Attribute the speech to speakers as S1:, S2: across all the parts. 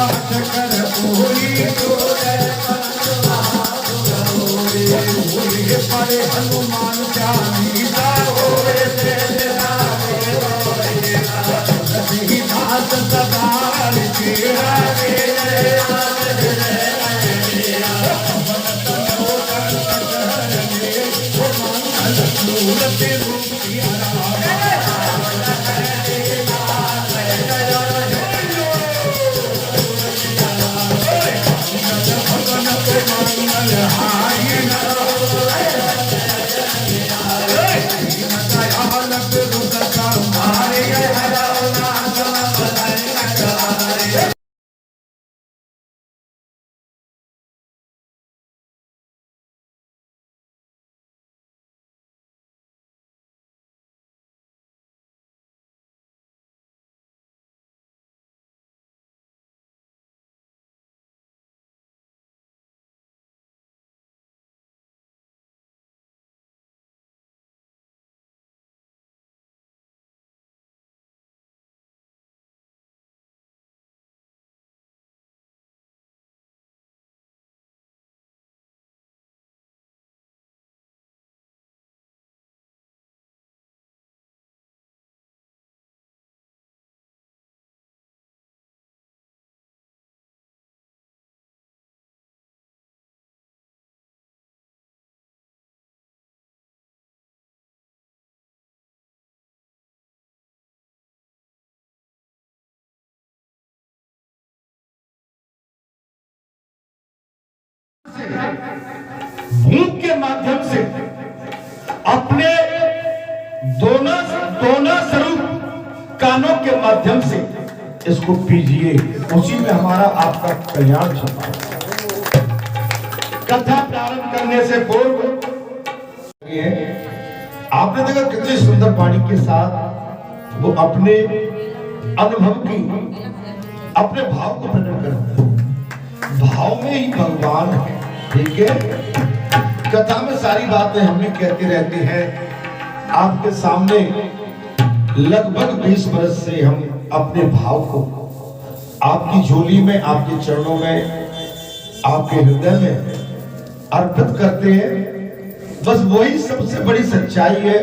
S1: पाठ कर पूरी पड़े हनुमान चालीसा दास सदार मुंह के माध्यम से अपने दोनों स्वरूप कानों के माध्यम से इसको पीजिए, उसी में हमारा आपका कल्याण छुपा है। कथा प्रारंभ करने से पूर्व आपने देखा कितनी सुंदर वाणी के साथ वो अपने अनुभव की, अपने भाव को प्रकट करते हैं। भाव में ही भगवान है। ठीक है, कथा में सारी बातें हमें कहते रहते हैं। आपके सामने लगभग 20 वर्ष से हम अपने भाव को आपकी झोली में, आपके चरणों में, आपके हृदय में अर्पित करते हैं। बस वही सबसे बड़ी सच्चाई है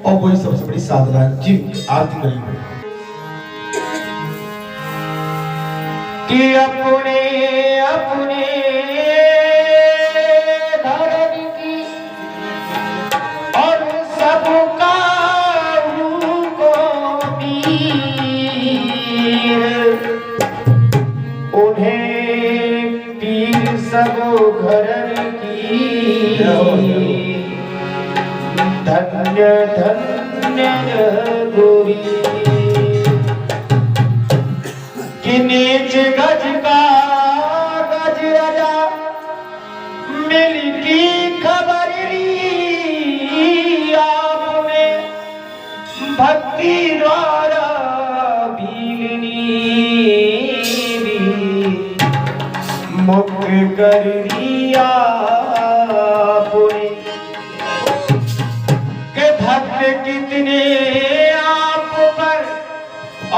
S1: और वही सबसे बड़ी साधना है। जी, आरती करेंगे
S2: कि अपने अपने धर्म की और सबका को पीर, उन्हें पीर सब घरन की धन्य धन्य गोरी कि नीच गज का गज राजा मिल की खबर ली आपने भक्ति द्वारा भीलनी मुक्त कर दिया आपने के भक्त कितने आप पर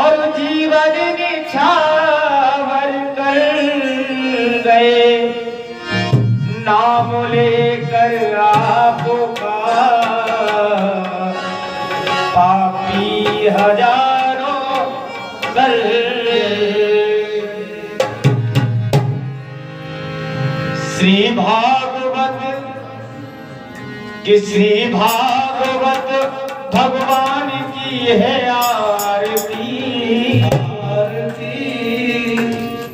S2: और जीवन निछावर कर गए, नाम लेकर आपका पापी हजारों कर। श्री भागवत कि श्री भागवत भगवान की है आरती,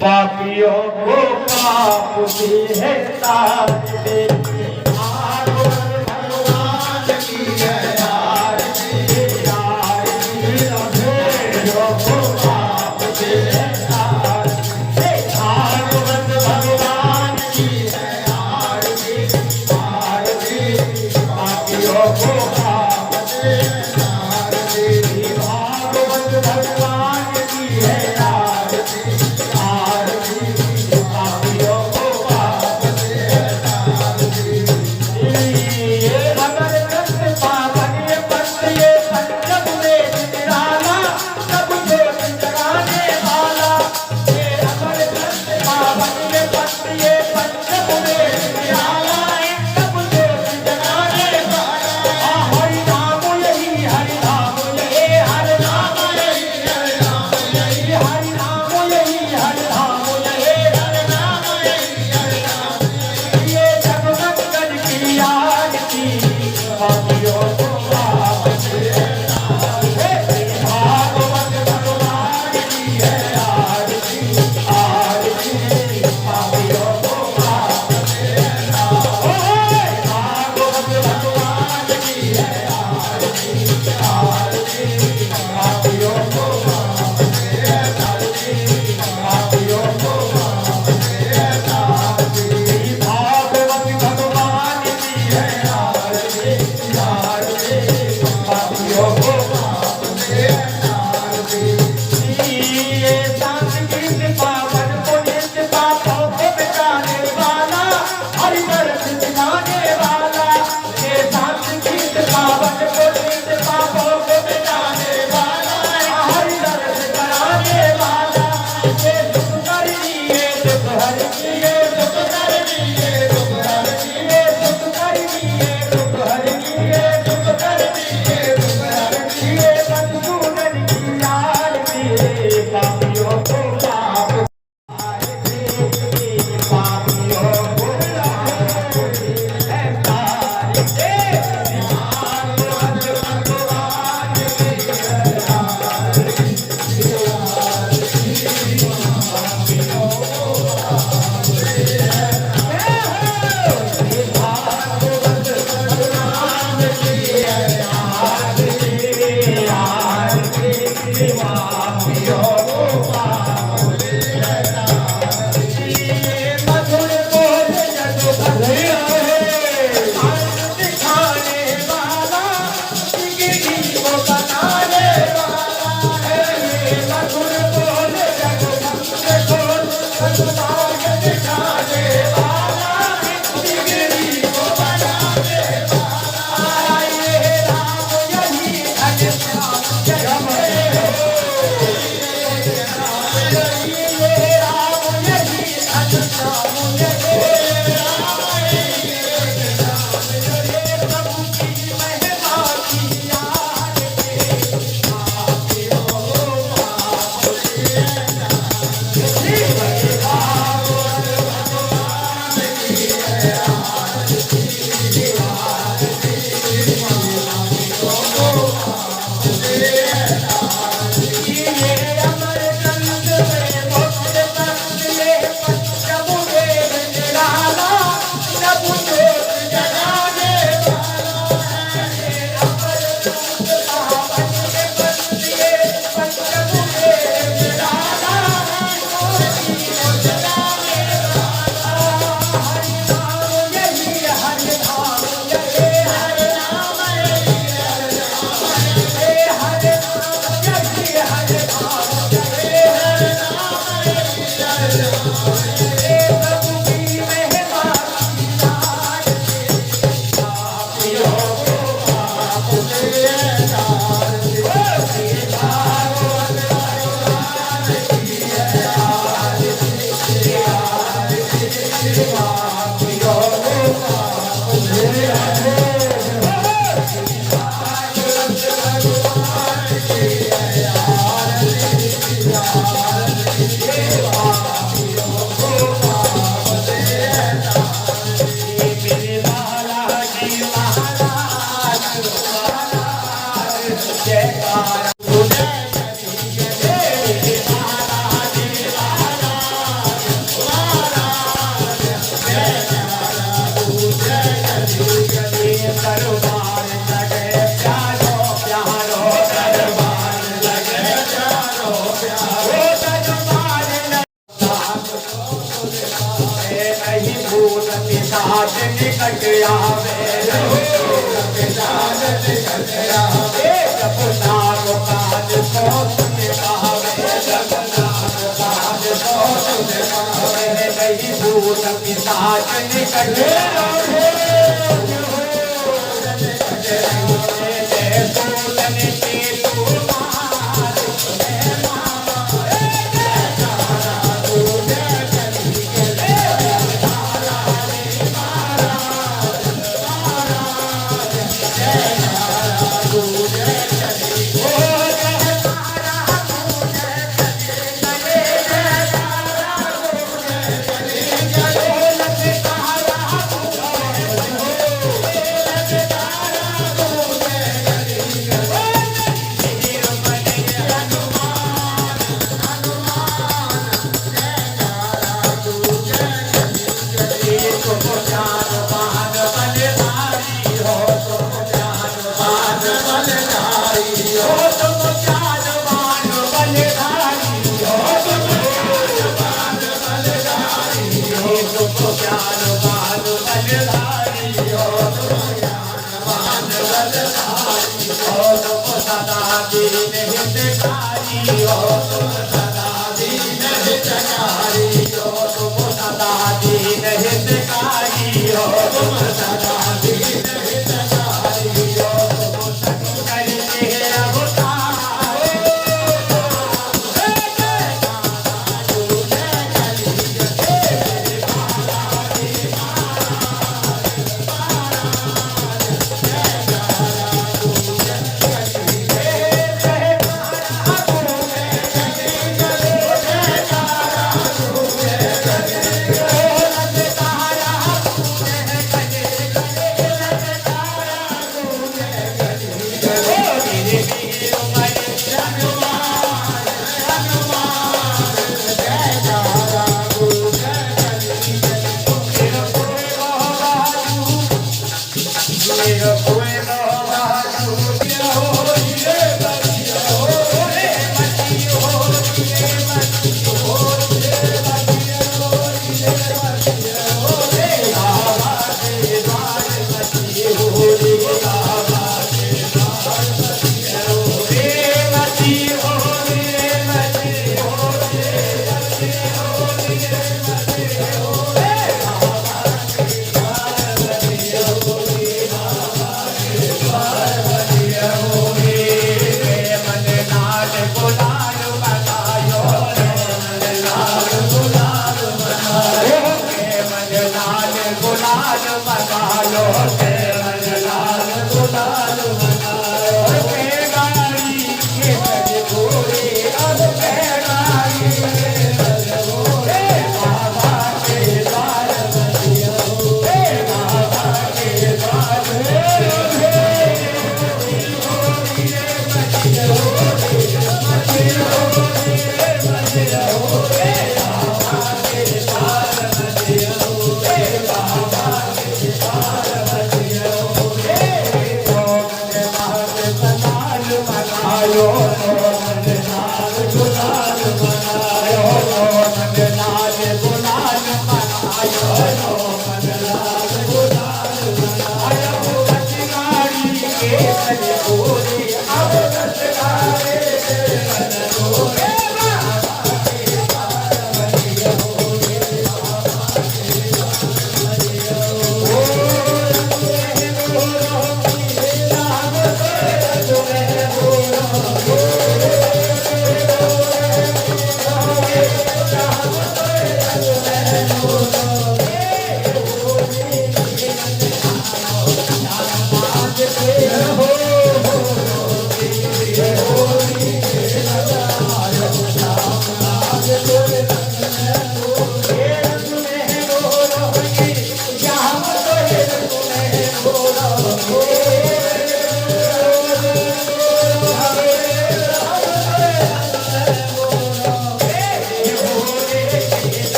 S2: पापियों को पाप की है तारते। भगवान की है आरती, पापियों को पाप की है तारते। भागवत भगवान की है आरती, पापियों को पाप की है तारते। भागवत भगवान की है आरती, मार्ग दिखाने वाला बिगड़ी को बनाने वाला ये राम यही घनश्याम जय ये राम यही घनश्याम जय प्रभु की महिमा की याद निकट आवे नहीं भूत पिशाच निकट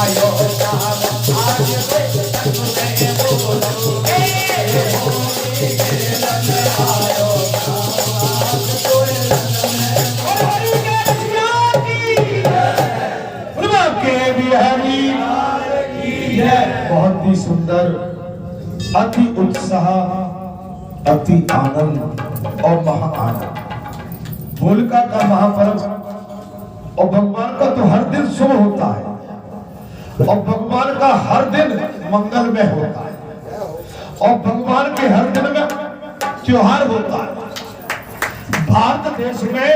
S2: आयो राम आज वे तन में बोलो होली खेलन आयो
S1: के बिहारी बहुत ही सुंदर, अति उत्साह, अति आनंद और महा आनंद। होलिका का महापर्व और भगवान का तो हर दिन शुभ होता है और भगवान का हर दिन मंगलमय होता है और भगवान के हर दिन में त्योहार होता है। भारत देश में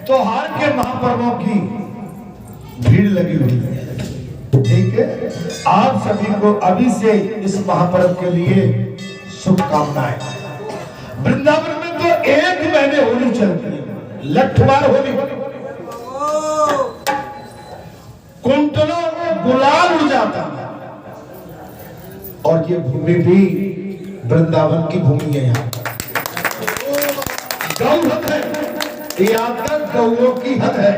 S1: त्योहार के महापर्वों की भीड़ लगी हुई है। ठीक है, आप सभी को अभी से इस महापर्व के लिए शुभकामनाएं। वृंदावन में तो 1 महीने होली चलती है, लठमार होली, कुंटलों गुलाल उड़ जाता है। और ये भूमि भी वृंदावन की भूमि है। यहाँ गौ हद है, यहाँ तक गौओं की हद है।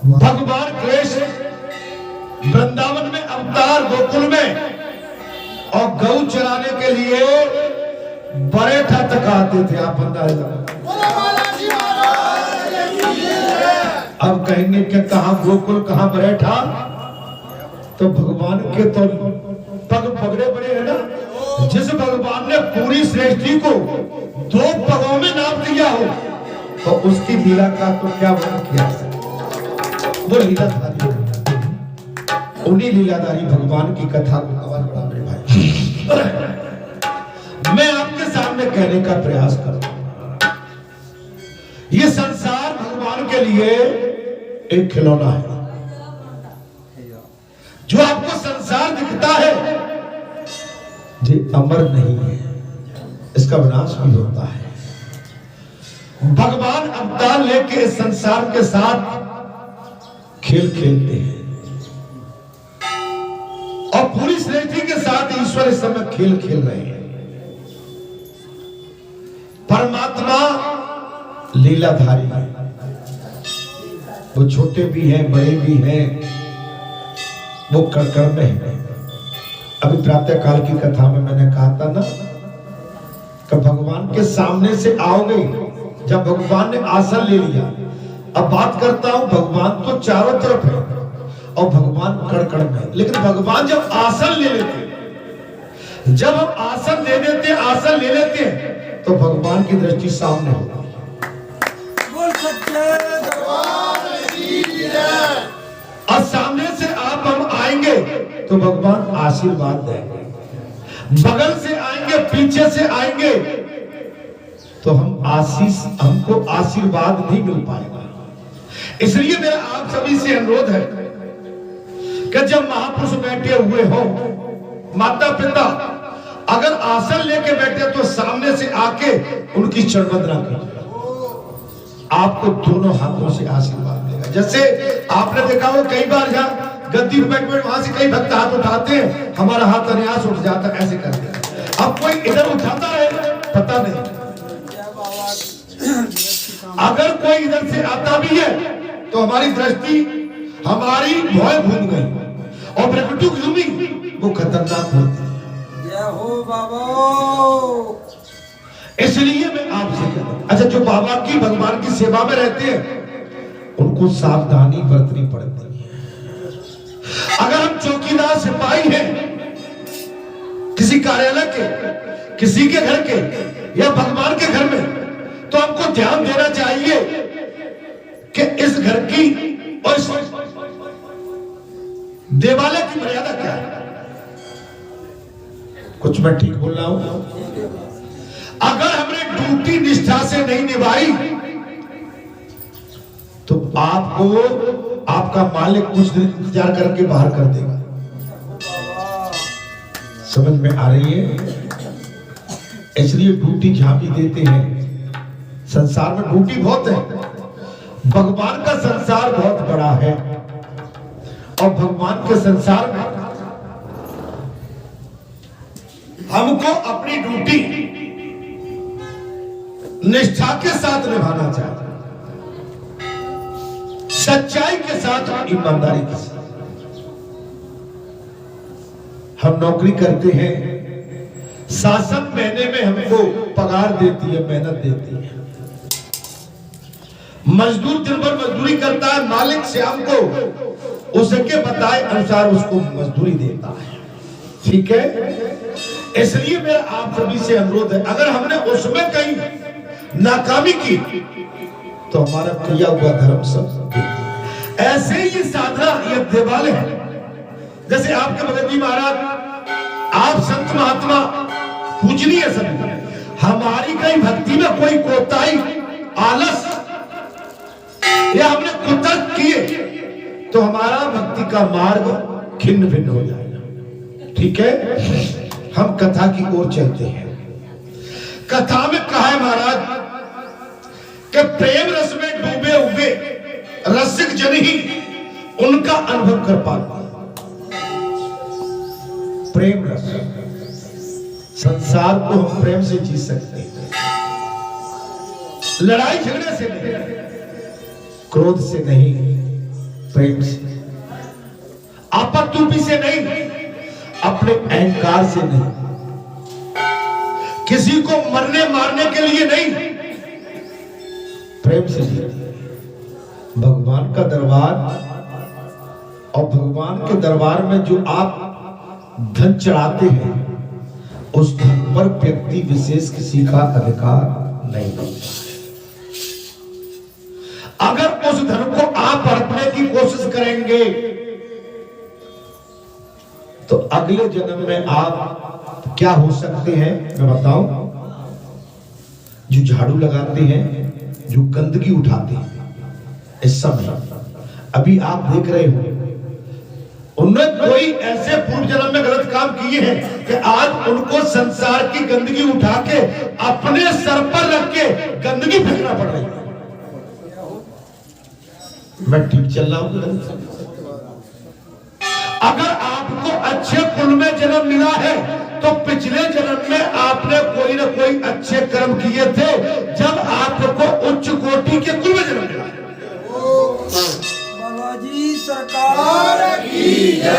S1: भगवान कृष्ण वृंदावन में अवतार गोकुल में और गौ चराने के लिए बरेठा तक आते थे। आप अंदाजा, अब कहेंगे कि कहां गोकुल कहां बरेठा, तो भगवान के तो पग पगड़े बड़े हैं ना। जिस भगवान ने पूरी सृष्टि को 2 पगों में नाप दिया हो, तो उसकी लीला का तो क्या वर्णन किया। वो लीलाधारी, उन्हीं लीलाधारी भगवान की कथा को आवाज बढ़ा मेरे भाई। मैं आपके सामने कहने का प्रयास करूं, ये संसार भगवान के लिए एक खिलौना है। जो आपको संसार दिखता है ये अमर नहीं है, इसका विनाश भी होता है। भगवान अवतार लेके इस संसार के साथ खेल खेलते हैं और पूरी सृष्टि के साथ ईश्वर इस समय खेल खेल रहे हैं। परमात्मा लीलाधारी है, वो छोटे भी हैं, बड़े भी हैं, वो कण में है। अभी प्रातः काल की कथा में मैंने कहा था ना कि भगवान के सामने से आओगे, जब भगवान ने आसन ले लिया। अब बात करता हूं, भगवान तो चारों तरफ है और भगवान कण में, लेकिन भगवान जब आसन ले लेते, जब हम आसन ले लेते, आसन ले लेते हैं, तो भगवान की दृष्टि सामने होती है।
S2: बोल सच्चे दरबार की जय।
S1: और सामने से आप हम आएंगे तो भगवान आशीर्वाद देंगे, बगल से आएंगे, पीछे से आएंगे तो हम हमको आशीर्वाद नहीं मिल पाएगा। इसलिए मेरा आप सभी से अनुरोध है कि जब महापुरुष बैठे हुए हो, माता पिता अगर आसन लेके बैठे तो सामने से आके उनकी चरणवंदना कीजिए, आपको दोनों हाथों से आशीर्वाद देगा। जैसे आपने देखा हो कई बार जहां गद्दी पर बैठे वहां से कई भक्त हाथ उठाते हैं, हमारा हाथ अनायास उठ जाता है, ऐसे करते हैं। अब कोई इधर उठाता है पता नहीं, अगर कोई इधर से आता भी है तो हमारी दृष्टि, हमारी भय भूल गई और प्रकटु भूमि वो खतरनाक होती है।
S2: जय हो बाबा।
S1: इसलिए मैं आपसे कहता हूं, अच्छा जो बाबा की भगवान की सेवा में रहते हैं उनको सावधानी बरतनी पड़ती है। अगर हम चौकीदार सिपाही हैं किसी कार्यालय के, किसी के घर के या भगवान के घर में, तो हमको ध्यान देना चाहिए कि इस घर की और इस देवालय की मर्यादा क्या है। कुछ मैं ठीक बोल रहा हूं? अगर हमने ड्यूटी निष्ठा से नहीं निभाई तो आपको आपका मालिक कुछ दिन इंतजार करके बाहर कर देगा। समझ में आ रही है? इसलिए ड्यूटी जहां भी देते हैं, संसार में ड्यूटी बहुत है, भगवान का संसार बहुत बड़ा है और भगवान के संसार में हमको अपनी ड्यूटी निष्ठा के साथ निभाना चाहिए। सच्चाई के साथ और ईमानदारी के साथ। हम नौकरी करते हैं, शासन महीने में हमको पगार देती है, मेहनत देती है। मजदूर दिन भर मजदूरी करता है, मालिक शाम को उसके बताए अनुसार उसको मजदूरी देता है। ठीक है, इसलिए मेरा आप सभी से अनुरोध है, अगर हमने उसमें कहीं नाकामी की तो हमारा किया हुआ धर्म सब। ऐसे ही साधना ये देवालय है, जैसे आपके भगत जी महाराज, आप संत महात्मा पूजनीय सभी, हमारी कहीं भक्ति में कोई कोताही, आलस या हमने कुतर्क किए तो हमारा भक्ति का मार्ग खिन्न भिन्न हो जाएगा। ठीक है, हम कथा की ओर चलते हैं। कथा में कहा है महाराज कि प्रेम रस में डूबे हुए रसिक जन ही उनका अनुभव कर पाते। प्रेम रस, संसार को हम प्रेम से जी सकते हैं, लड़ाई झगड़े से नहीं, क्रोध से नहीं, प्रेम से, आपत्तुपी से नहीं, अपने अहंकार से नहीं, किसी को मरने मारने के लिए नहीं, प्रेम से जीते। भगवान का दरबार, और भगवान के दरबार में जो आप धन चढ़ाते हैं, उस धन पर व्यक्ति विशेष किसी का अधिकार नहीं होता है। अगर उस धन को आप हड़पने की कोशिश करेंगे तो अगले जन्म में आप क्या हो सकते हैं मैं बताऊं। जो झाड़ू लगाते हैं, जो गंदगी उठाते हैं, इस समय अभी आप देख रहे हो, उन्होंने कोई ऐसे पूर्व जन्म में गलत काम किए हैं कि आज उनको संसार की गंदगी उठा के अपने सर पर रख के गंदगी फेंकना पड़ रही है। मैं ठीक चल रहा हूं? अगर आपको अच्छे कुल में जन्म मिला है तो पिछले जन्म में आपने कोई ना कोई अच्छे कर्म किए थे, जब आपको उच्च कोटि के कुल में जन्म मिला है।
S2: बाबाजी सरकार की जय।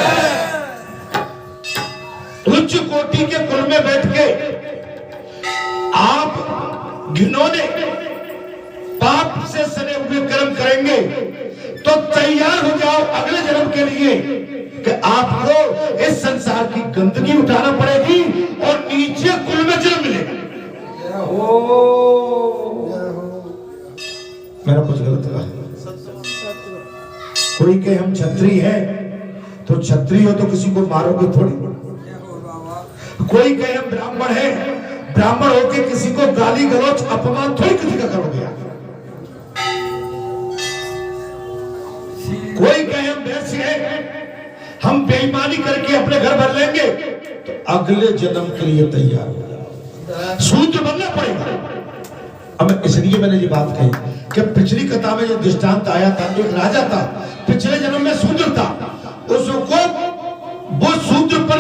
S1: उच्च कोटि के कुल में बैठ के आप घिनौने पाप से सने हुए कर्म करेंगे तो तैयार हो जाओ अगले जन्म के लिए कि आपको इस संसार की गंदगी उठाना पड़ेगी और नीचे कुल में जन्म मिलेगा। मैंने कुछ गलत कहा? कोई कहे हम क्षत्रिय हैं तो क्षत्रिय हो तो किसी को मारोगे थोड़ी। कोई कहे हम ब्राह्मण हैं, ब्राह्मण होके किसी को गाली गलौज अपमान थोड़ी किसी का करोगे। कोई कहे हम वैश्य हैं, हम बेईमानी करके अपने घर भर लेंगे तो अगले जन्म के लिए तैयार हो जाओ, शूद्र बनना पड़ेगा। अब इसलिए मैंने ये बात कही कि पिछली कथा में जो दृष्टांत आया था, एक राजा था, पिछले जन्म में शूद्र था, उसको वो शूद्र पर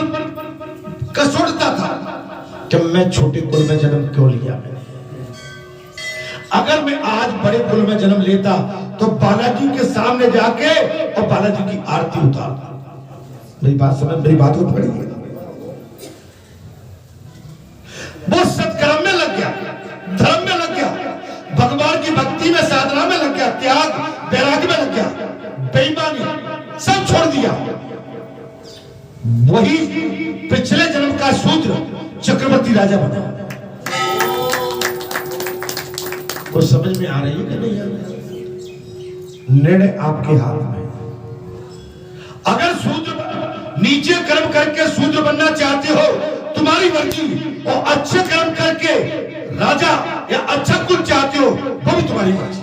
S1: कसुड़ता था कि मैं छोटे कुल में जन्म क्यों लिया। मैंने अगर मैं आज बड़े कुल में जन्म लेता तो बालाजी के सामने जाके और बालाजी की आरती उतारता। मेरी बात समझ, मेरी बात को पकड़िए। वो सत्कर्म में लग गया, धर्म में लग गया, भगवान की भक्ति में, साधना में लग गया, त्याग वैराग्य में लग गया, बेईमानी सब छोड़ दिया। वही पिछले जन्म का शूद्र चक्रवर्ती राजा बना। कुछ समझ में आ रही है कि नहीं आ रही? निर्णय आपके हाथ में। अगर शूद्र नीचे कर्म करके शूद्र बनना चाहते हो, तुम्हारी मर्जी, और अच्छे कर्म करके राजा या अच्छा कुल चाहते हो, वो भी तुम्हारी मर्जी।